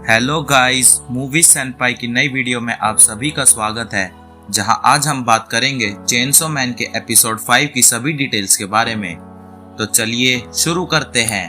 Hello guys, movie सेनपाई की नई video में आप सभी का स्वागत है, जहां आज हम बात करेंगे चेनसो मैन के एपिसोड 5 की सभी डिटेल्स के बारे में। तो चलिए शुरू करते हैं।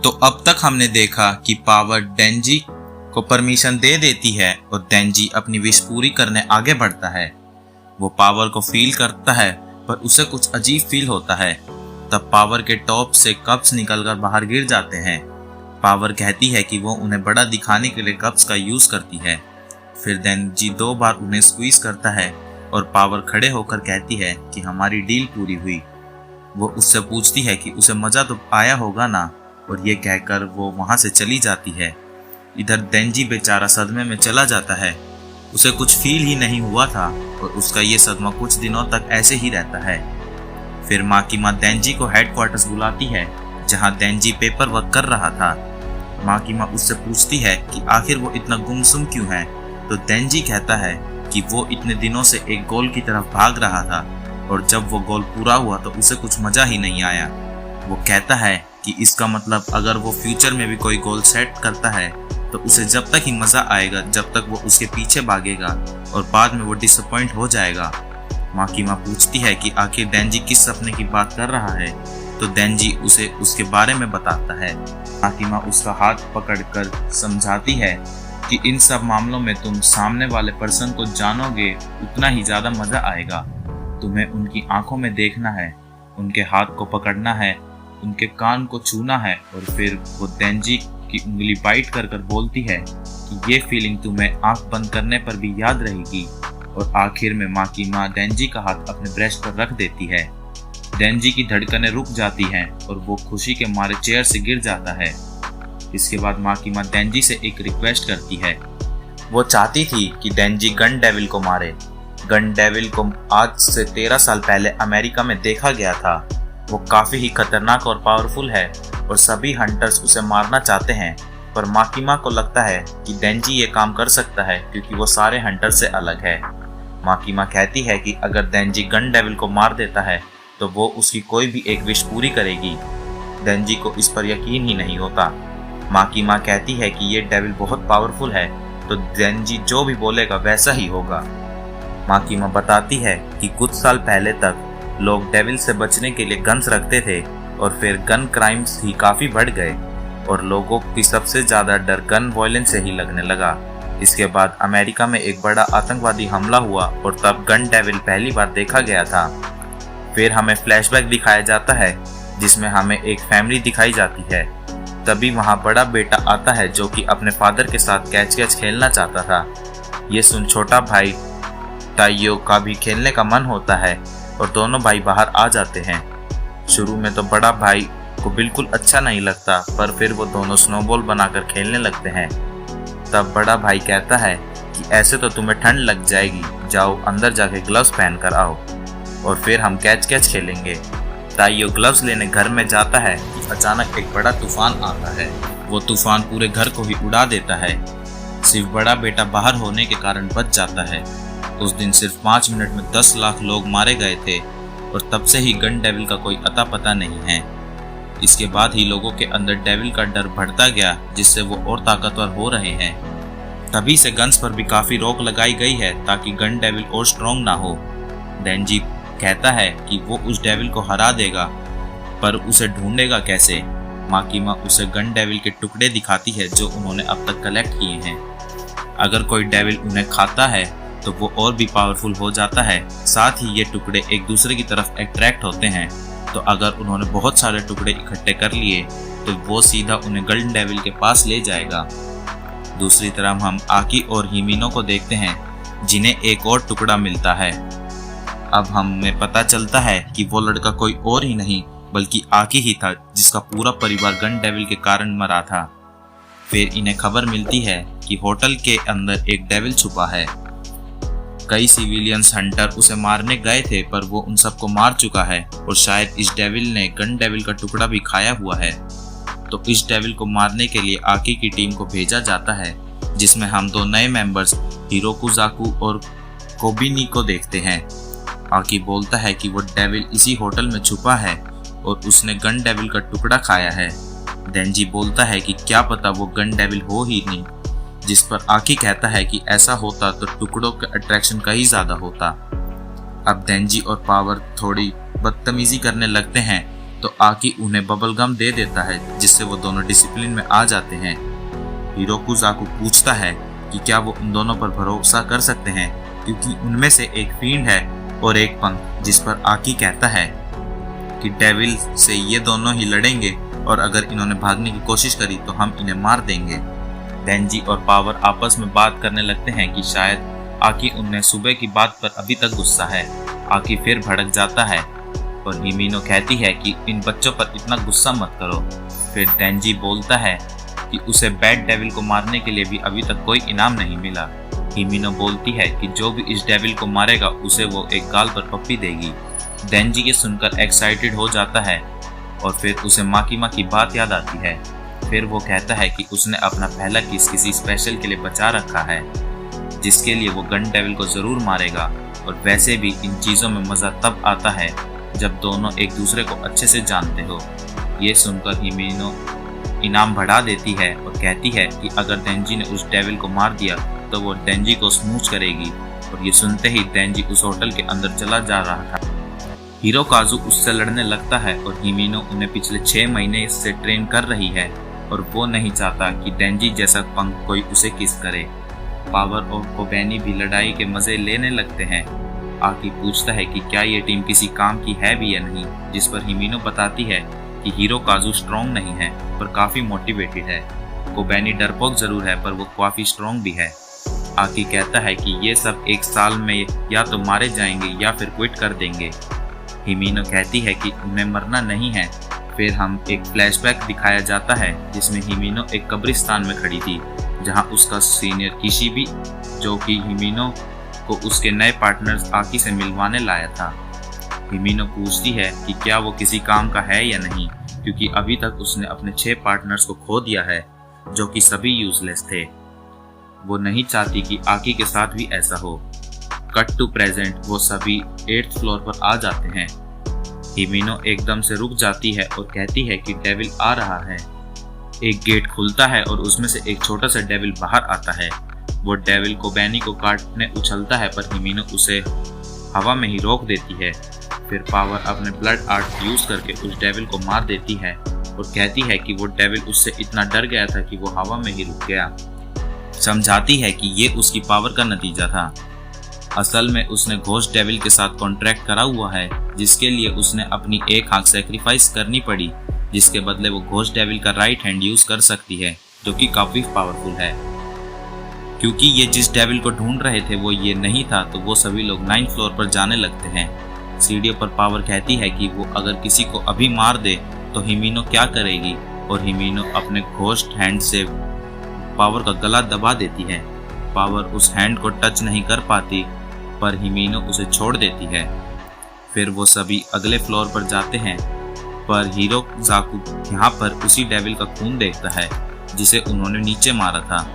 तो अब तक हमने देखा कि पावर डेंजी को परमिशन दे देती है और डेंजी अपनी विश पूरी करने आगे बढ़ता है। वो पावर को फील करता है पर उसे कुछ अजीब फील होता है। तब पावर के टॉप से कप्स निकलकर बाहर गिर जाते हैं। पावर कहती है कि वो उन्हें बड़ा दिखाने के लिए कप्स का यूज करती है। फिर डेंजी 2 बार उन्हें स्क्वीज करता है और पावर खड़े होकर कहती है कि हमारी डील पूरी हुई। वो उससे पूछती है कि उसे मजा तो आया होगा ना, और ये कहकर वो वहां से चली जाती है। इधर डेंजी बेचारा सदमे में चला जाता है। उसे कुछ फील ही नहीं हुआ था और उसका ये सदमा कुछ दिनों तक ऐसे ही रहता है। फिर माँ की माँ डेंजी को हेडक्वार्टर्स बुलाती है, जहाँ डेंजी पेपर वर्क कर रहा था। माँ की माँ उससे पूछती है कि आखिर वो इतना गुमसुम क्यों है। तो डेंजी कहता है कि वो इतने दिनों से एक गोल की तरफ भाग रहा था और जब वो गोल पूरा हुआ तो उसे कुछ मजा ही नहीं आया। वो कहता है कि इसका मतलब अगर वो फ्यूचर में भी कोई गोल सेट करता है तो उसे जब तक ही मजा आएगा जब तक वो उसके पीछे भागेगा और बाद में वो डिसअपॉइंट हो जाएगा। माँ की माँ पूछती है कि आखिर डेंजी किस सपने की बात कर रहा है, तो डेंजी उसे उसके बारे में बताता है। माँ की माँ उसका हाथ पकड़कर समझाती है कि इन सब मामलों में तुम सामने वाले पर्सन को जानोगे उतना ही ज्यादा मजा आएगा। तुम्हें उनकी आंखों में देखना है, उनके हाथ को पकड़ना है, उनके कान को छूना है। और फिर वो डेंजी की उंगली बाइट कर बोलती है कि ये फीलिंग तुम्हें आंख बंद करने पर भी याद रहेगी। और आखिर में माँ की माँ डेंजी का हाथ अपने ब्रेस्ट पर रख देती है। डेंजी की धड़कनें रुक जाती हैं और वो खुशी के मारे चेयर से गिर जाता है। इसके बाद माँ की माँ डेंजी से एक रिक्वेस्ट करती है। वो चाहती थी कि डेंजी गन डेविल को मारे। गन डेविल को आज से 13 साल पहले अमेरिका में देखा गया था। वो काफी ही खतरनाक और पावरफुल है और सभी हंटर्स उसे मारना चाहते हैं, पर माँ की माँ को लगता है कि डेंजी ये काम कर सकता है क्योंकि वो सारे हंटर से अलग है। माँ की माँ कहती है कि अगर डेंजी गन डेविल को मार देता है तो वो उसकी कोई भी एक विश पूरी करेगी। डेंजी को इस पर यकीन ही नहीं होता। माँ की माँ कहती है कि ये डेविल बहुत पावरफुल है, तो डेंजी जो भी बोलेगा वैसा ही होगा। माँ की माँ बताती है कि कुछ साल पहले तक लोग डेविल से बचने के लिए गन्स रखते थे और फिर गन क्राइम्स ही काफी बढ़ गए और लोगों की सबसे ज्यादा डर गन वायलेंस से ही लगने लगा। इसके बाद अमेरिका में एक बड़ा आतंकवादी हमला हुआ और तब गन डेविल पहली बार देखा गया था। फिर हमें फ्लैशबैक दिखाया जाता है जिसमें हमें एक फैमिली दिखाई जाती है। तभी वहाँ बड़ा बेटा आता है जो कि अपने फादर के साथ कैच खेलना चाहता था। ये सुन छोटा भाई ताइयो का भी खेलने का मन होता है और दोनों भाई बाहर आ जाते हैं। शुरू में तो बड़ा भाई को बिल्कुल अच्छा नहीं लगता, पर फिर वो दोनों स्नोबॉल बनाकर खेलने लगते हैं। तब बड़ा भाई कहता है कि ऐसे तो तुम्हें ठंड लग जाएगी, जाओ अंदर जाके ग्लव्स पहन कर आओ और फिर हम कैच खेलेंगे। ताइयो ग्लव्स लेने घर में जाता है कि अचानक एक बड़ा तूफान आता है। वो तूफान पूरे घर को ही उड़ा देता है। सिर्फ बड़ा बेटा बाहर होने के कारण बच जाता है। उस दिन सिर्फ 5 मिनट में 10 लाख लोग मारे गए थे और तब से ही गन डेविल का कोई अता पता नहीं है। इसके बाद ही लोगों के अंदर डेविल का डर बढ़ता गया, जिससे वो और ताकतवर हो रहे हैं। तभी से गन्स पर भी काफी रोक लगाई गई है ताकि गन डेविल और स्ट्रॉन्ग ना हो। डेंजी कहता है कि वो उस डेविल को हरा देगा, पर उसे ढूंढेगा कैसे। माँ की माँ उसे गन डेविल के टुकड़े दिखाती है जो उन्होंने अब तक कलेक्ट किए हैं। अगर कोई डेविल उन्हें खाता है तो वो और भी पावरफुल हो जाता है। साथ ही ये टुकड़े एक दूसरे की तरफ अट्रैक्ट होते हैं, तो अगर उन्होंने बहुत सारे टुकड़े इकट्ठे कर लिए तो वो सीधा उन्हें गन डेविल के पास ले जाएगा। दूसरी तरफ हम आकी और हिमिनो को देखते हैं, जिन्हें एक और टुकड़ा मिलता है। अब हमें पता चलता है कि वो लड़का कोई और ही नहीं बल्कि आकी ही था, जिसका पूरा परिवार गन डेविल के कारण मरा था। फिर इन्हें खबर मिलती है कि होटल के अंदर एक डेविल छुपा है। कई सिविलियंस हंटर उसे मारने गए थे, पर वो उन सबको मार चुका है और शायद इस डेविल ने गन डेविल का टुकड़ा भी खाया हुआ है। तो इस डेविल को मारने के लिए आकी की टीम को भेजा जाता है, जिसमें हम दो नए मेंबर्स हिरोकु जाकू और कोबिनी को देखते हैं। आकी बोलता है कि वो डेविल इसी होटल में छुपा है और उसने गन डेविल का टुकड़ा खाया है। डेंजी बोलता है कि क्या पता वो गन डेविल हो ही नहीं, जिस पर आकी कहता है कि ऐसा होता तो टुकड़ों का अट्रैक्शन कहीं ज्यादा होता। अब डेंजी और पावर थोड़ी बदतमीजी करने लगते हैं तो आकी उन्हें बबल गम दे देता है, जिससे वो दोनों डिसिप्लिन में आ जाते हैं। हिरोकु जाकू पूछता है कि क्या वो उन दोनों पर भरोसा कर सकते हैं, क्योंकि उनमें से एक फील्ड है और एक पंख, जिस पर आकी कहता है कि डेविल से ये दोनों ही लड़ेंगे और अगर इन्होंने भागने की कोशिश करी तो हम इन्हें मार देंगे। डेंजी और पावर आपस में बात करने लगते हैं कि शायद आकी उन्हें सुबह की बात पर अभी तक गुस्सा है। आकी फिर भड़क जाता है और हिमिनो कहती है कि इन बच्चों पर इतना गुस्सा मत करो। फिर डेंजी बोलता है कि उसे बैड डेविल को मारने के लिए भी अभी तक कोई इनाम नहीं मिला। हिमिनो बोलती है कि जो भी इस डेविल को मारेगा उसे वो एक गाल पर पप्पी देगी। डेंजी ये सुनकर एक्साइटेड हो जाता है और फिर उसे माकीमा की बात याद आती है। फिर वो कहता है कि उसने अपना पहला किस किसी स्पेशल के लिए बचा रखा है, जिसके लिए वो गन डेविल को जरूर मारेगा। और वैसे भी इन चीज़ों में मज़ा तब आता है जब दोनों एक दूसरे को अच्छे से जानते हो। ये सुनकर हिमिनो इनाम बढ़ा देती है और कहती है कि अगर डेंजी ने उस डेविल को मार दिया तो वो डेंजी को स्मूच करेगी। और ये सुनते ही डेंजी उस होटल के अंदर चला जा रहा था। हिरोकाजु उससे लड़ने लगता है और हिमिनो उन्हें पिछले 6 महीने से ट्रेन कर रही है और वो नहीं चाहता कि डेंजी जैसा पंख कोई उसे किस करे। पावर और कोबेनी भी लड़ाई के मजे लेने लगते हैं। आकी पूछता है कि क्या ये टीम किसी काम की है भी या नहीं, जिस पर हिमिनो बताती है कि हिरोकाजु स्ट्रॉन्ग नहीं है पर काफी मोटिवेटेड है। कोबेनी डरपोक जरूर है पर वो काफी स्ट्रॉन्ग भी है। आकी कहता है कि ये सब 1 साल में या तो मारे जाएंगे या फिर क्विट कर देंगे। हिमिनो कहती है कि उन्हें मरना नहीं है। फिर हम एक फ्लैशबैक दिखाया जाता है जिसमें हिमिनो एक कब्रिस्तान में खड़ी थी, जहां उसका सीनियर किशिबी, जो कि हिमिनो को उसके नए पार्टनर्स आकी से मिलवाने लाया था। हिमिनो पूछती है कि क्या वो किसी काम का है या नहीं, क्योंकि अभी तक उसने अपने 6 पार्टनर्स को खो दिया है, जो कि सभी यूजलेस थे। वो नहीं चाहती कि आकी के साथ भी ऐसा हो। कट टू प्रेजेंट, वो सभी 8th फ्लोर पर आ जाते हैं। हिमिनो एकदम से रुक जाती है और कहती है कि डेविल आ रहा है। एक गेट खुलता है और उसमें से एक छोटा सा डेविल बाहर आता है। वो डेविल कोबेनी को काटने उछलता है पर हिमिनो उसे हवा में ही रोक देती है। फिर पावर अपने ब्लड आर्ट यूज करके उस डेविल को मार देती है और कहती है कि वो डेविल उससे इतना डर गया था कि वो हवा में ही रुक गया। समझाती है कि ये उसकी पावर का नतीजा था। असल में उसने घोस्ट डेविल के साथ कॉन्ट्रैक्ट करा हुआ है, जिसके लिए उसने अपनी एक आंख सैक्रिफाइस करनी पड़ी, जिसके बदले वो घोस्ट डेविल का राइट हैंड यूज कर सकती है, जो कि काफी पावरफुल है। क्योंकि ये जिस डेविल को ढूंढ रहे थे वो ये नहीं था, तो वो सभी लोग 9th फ्लोर पर जाने लगते हैं। सीढ़ियों पर पावर कहती है कि वो अगर किसी को अभी मार दे तो हिमिनो क्या करेगी, और हिमिनो अपने घोस्ट हैंड से पावर का गला दबा देती है। पावर उस हैंड को टच नहीं कर पाती पर हिमिनो उसे छोड़ देती है। फिर वो सभी अगले फ्लोर पर जाते हैं, पर हिरोकाजु यहाँ पर उसी डेविल का खून देखता है जिसे उन्होंने नीचे मारा था।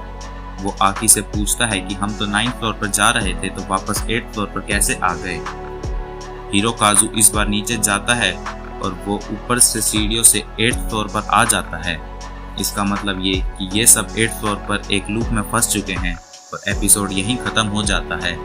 वो आकी से पूछता है कि हम तो 9th फ्लोर पर जा रहे थे तो वापस 8th फ्लोर पर कैसे आ गए। हिरोकाजु इस बार नीचे जाता है और वो ऊपर से सीढ़ियों से 8th फ्लोर पर आ जाता है। इसका मतलब ये कि ये सब 8th फ्लोर पर एक लूप में फंस चुके हैं और एपिसोड यहीं खत्म हो जाता है।